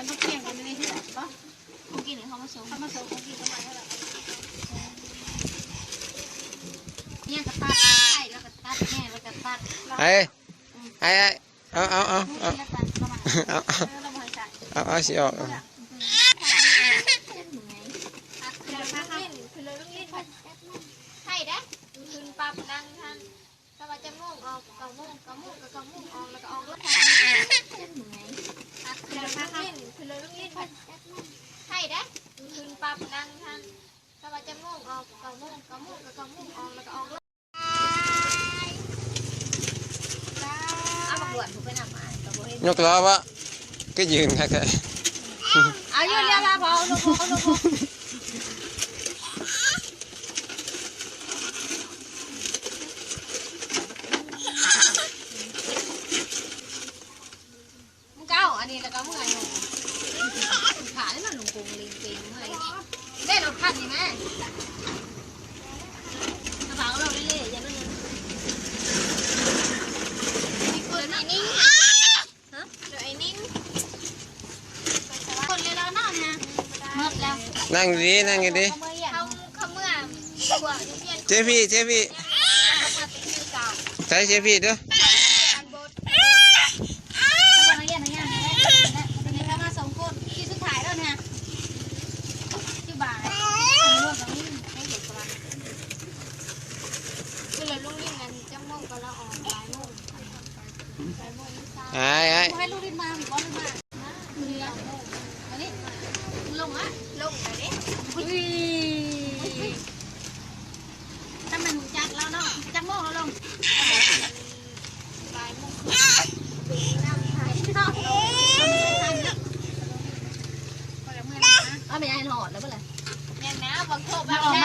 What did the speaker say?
อนเขาเกี่ยงกันไม่ได้ปะเขากินเขามาส่งเขากินทำไมเขาแบบเนี่ยกระตัดใช่แล้วกระตัดแม่แล้วกระตัดไอ้เอาสิออกใช่ได้คืนปั๊บดังทันก็ว่าจะมุ่งออกก็มุ่งออกแล้วก็ออกรถทันคือเลยต้องรีบใช่ได้คืนปั๊บดังทันก็ว่าจะมุ่งออกก็มุ่งออกแล้วก็ออกรถเอามาบวชถูกไปนำมายกล้อวะก็ยืนค่ะเอายืนเรียลาพอลงอันนี้แล้วก็เมื่อไงหนูขาได้มันหลงกงลิงปิงเมื่อได้รถคันนี่แม่กระเป๋าเราเรื่อยๆอย่างนั้นคนไอ้นิ่งฮะเดี๋ยวไอ้นิ่งคนเลยแล้วนั่งนะหมดแล้วนั่งดีเขาเมื่อเจพี่ใส่เจพี่ด้วยให้ลูกดินมาหรือว่าดินมาอันนี้ลงอ่ะลงไปดิถ้ามันจักแล้วเนาะจักโม่เขาลงเอาไปยังหอดแล้วเปล่าเนี่ยนะบางโทษแบบ